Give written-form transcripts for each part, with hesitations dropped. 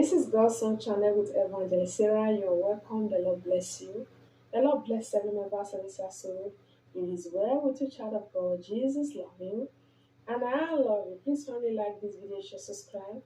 This is God's Song channel with Evangelist Sarah. You're welcome. The Lord bless you. The Lord bless every member of this household. It is well with you, child of God. Jesus love you. And I love you. Please only like this video, share, subscribe.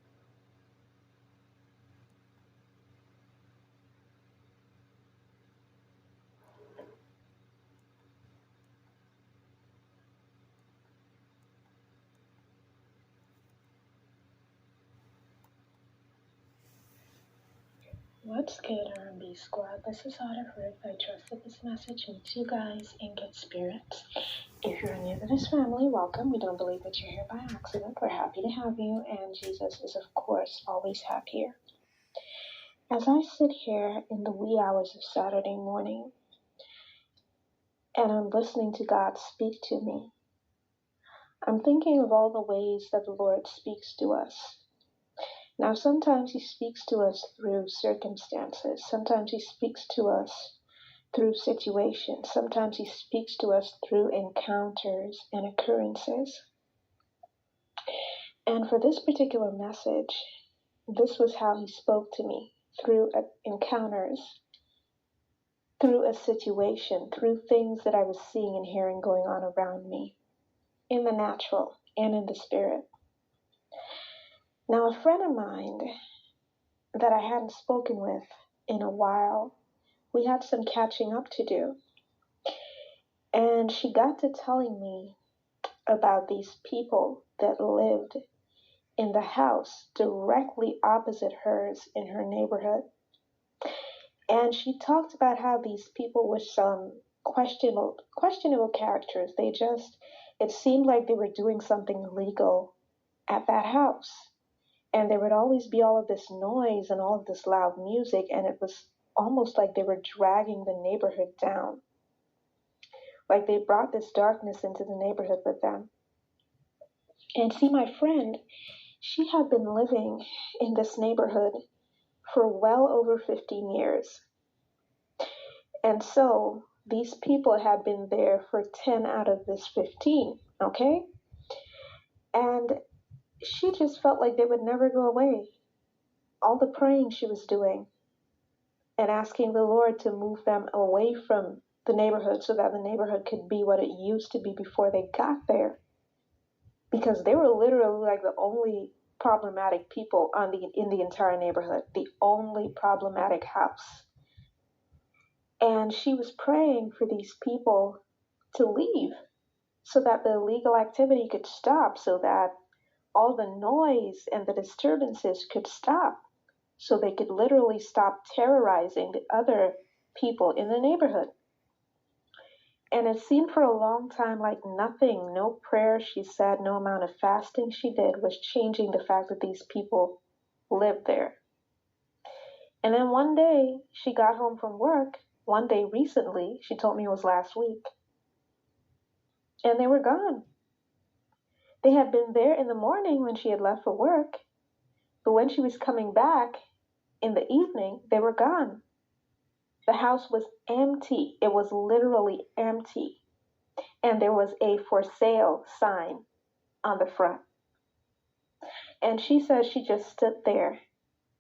What's good, R&B Squad? This is Otterford. I trust that this message meets you guys in good spirits. If you're new to this family, welcome. We don't believe that you're here by accident. We're happy to have you, and Jesus is, of course, always happier. As I sit here in the wee hours of Saturday morning, and I'm listening to God speak to me, I'm thinking of all the ways that the Lord speaks to us. Now, sometimes He speaks to us through circumstances. Sometimes He speaks to us through situations. Sometimes He speaks to us through encounters and occurrences. And for this particular message, this was how He spoke to me, through encounters, through a situation, through things that I was seeing and hearing going on around me, in the natural and in the spirit. Now, a friend of mine that I hadn't spoken with in a while, we had some catching up to do. And she got to telling me about these people that lived in the house directly opposite hers in her neighborhood. And she talked about how these people were some questionable characters. It seemed like they were doing something illegal at that house. And there would always be all of this noise and all of this loud music, and it was almost like they were dragging the neighborhood down. Like they brought this darkness into the neighborhood with them. And see, my friend, she had been living in this neighborhood for well over 15 years. And so these people had been there for 10 out of this 15, okay? And she just felt like they would never go away. All the praying she was doing and asking the Lord to move them away from the neighborhood so that the neighborhood could be what it used to be before they got there. Because they were literally like the only problematic people in the entire neighborhood, the only problematic house. And she was praying for these people to leave so that the illegal activity could stop, so that all the noise and the disturbances could stop, so they could literally stop terrorizing the other people in the neighborhood. And it seemed for a long time like nothing, no prayer she said, no amount of fasting she did was changing the fact that these people lived there. And then one day she got home from work, one day recently, she told me it was last week, and they were gone. They had been there in the morning when she had left for work, but when she was coming back in the evening, they were gone. The house was empty. It was literally empty. And there was a for sale sign on the front. And she says she just stood there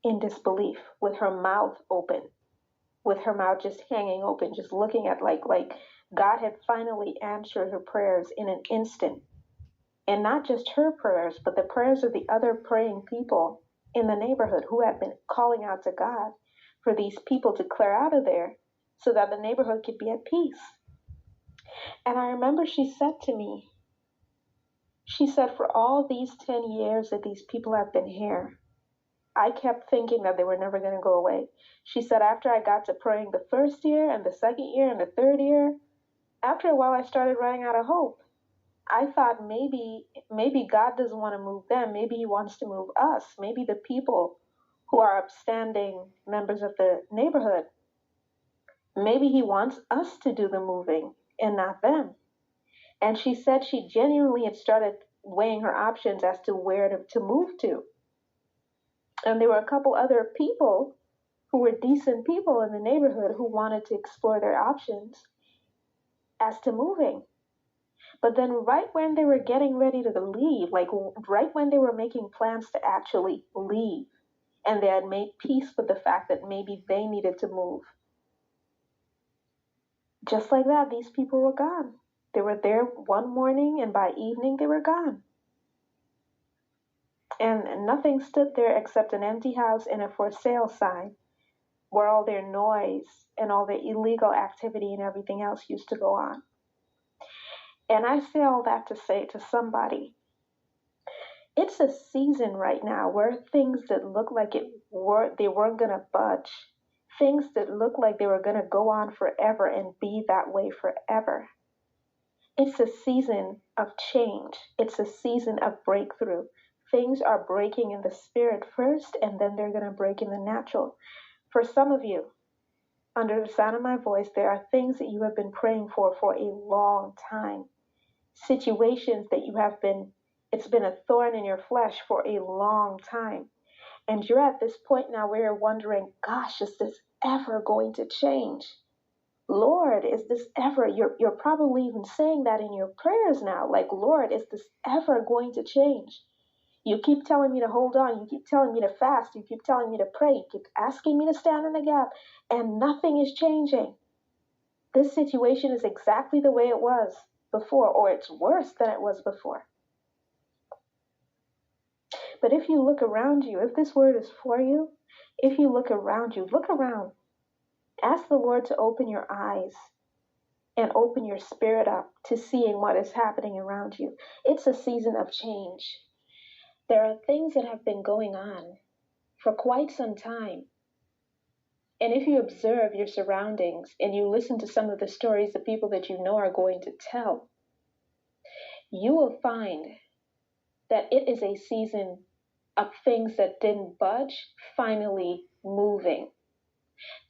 in disbelief with her mouth open, with her mouth just hanging open, just looking at like God had finally answered her prayers in an instant. And not just her prayers, but the prayers of the other praying people in the neighborhood who had been calling out to God for these people to clear out of there so that the neighborhood could be at peace. And I remember she said to me, she said, for all these 10 years that these people have been here, I kept thinking that they were never going to go away. She said, after I got to praying the first year and the second year and the third year, after a while I started running out of hope. I thought maybe God doesn't want to move them. Maybe He wants to move us. Maybe the people who are upstanding members of the neighborhood, maybe He wants us to do the moving and not them. And she said she genuinely had started weighing her options as to where to move to. And there were a couple other people who were decent people in the neighborhood who wanted to explore their options as to moving. But then right when they were getting ready to leave, like right when they were making plans to actually leave, and they had made peace with the fact that maybe they needed to move. Just like that, these people were gone. They were there one morning, and by evening they were gone. And nothing stood there except an empty house and a for sale sign where all their noise and all the illegal activity and everything else used to go on. And I say all that to say to somebody, it's a season right now where things that look like they weren't going to budge, things that look like they were going to go on forever and be that way forever. It's a season of change. It's a season of breakthrough. Things are breaking in the spirit first, and then they're going to break in the natural. For some of you, under the sound of my voice, there are things that you have been praying for a long time. Situations that it's been a thorn in your flesh for a long time. And you're at this point now where you're wondering, gosh, is this ever going to change? Lord, is this ever, you're probably even saying that in your prayers now, like, Lord, is this ever going to change? You keep telling me to hold on. You keep telling me to fast. You keep telling me to pray. You keep asking me to stand in the gap, and nothing is changing. This situation is exactly the way it was before, or it's worse than it was before. But if you look around you, if this word is for you, if you look around you, look around. Ask the Lord to open your eyes and open your spirit up to seeing what is happening around you. It's a season of change. There are things that have been going on for quite some time. And if you observe your surroundings and you listen to some of the stories the people that you know are going to tell, you will find that it is a season of things that didn't budge finally moving.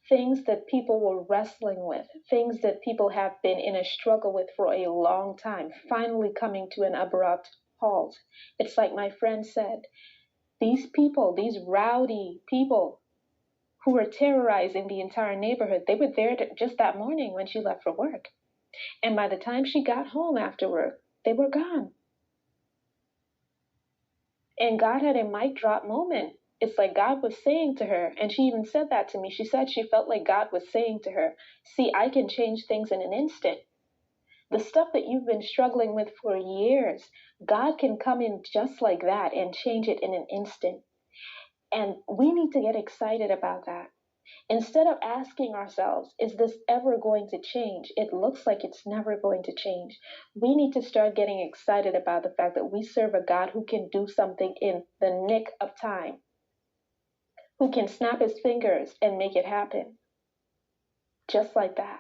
Things that people were wrestling with, things that people have been in a struggle with for a long time, finally coming to an abrupt halt. It's like my friend said, these people, these rowdy people who were terrorizing the entire neighborhood, they were there just that morning when she left for work. And by the time she got home after work, they were gone. And God had a mic drop moment. It's like God was saying to her, and she even said that to me. She said she felt like God was saying to her, see, I can change things in an instant. The stuff that you've been struggling with for years, God can come in just like that and change it in an instant. And we need to get excited about that. Instead of asking ourselves, is this ever going to change? It looks like it's never going to change. We need to start getting excited about the fact that we serve a God who can do something in the nick of time, who can snap his fingers and make it happen. Just like that.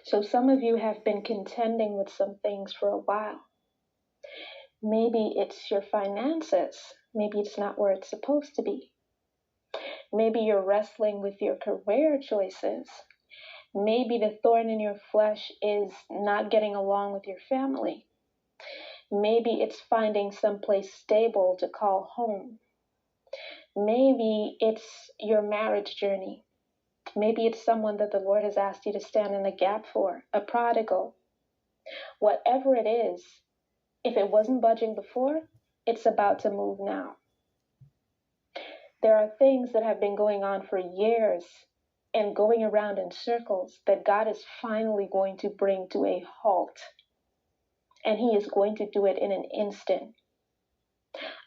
So some of you have been contending with some things for a while. Maybe it's your finances. Maybe it's not where it's supposed to be. Maybe you're wrestling with your career choices. Maybe the thorn in your flesh is not getting along with your family. Maybe it's finding someplace stable to call home. Maybe it's your marriage journey. Maybe it's someone that the Lord has asked you to stand in the gap for, a prodigal. Whatever it is, if it wasn't budging before, it's about to move now. There are things that have been going on for years and going around in circles that God is finally going to bring to a halt. And he is going to do it in an instant.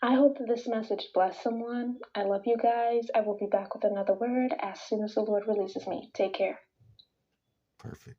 I hope that this message blessed someone. I love you guys. I will be back with another word as soon as the Lord releases me. Take care. Perfect.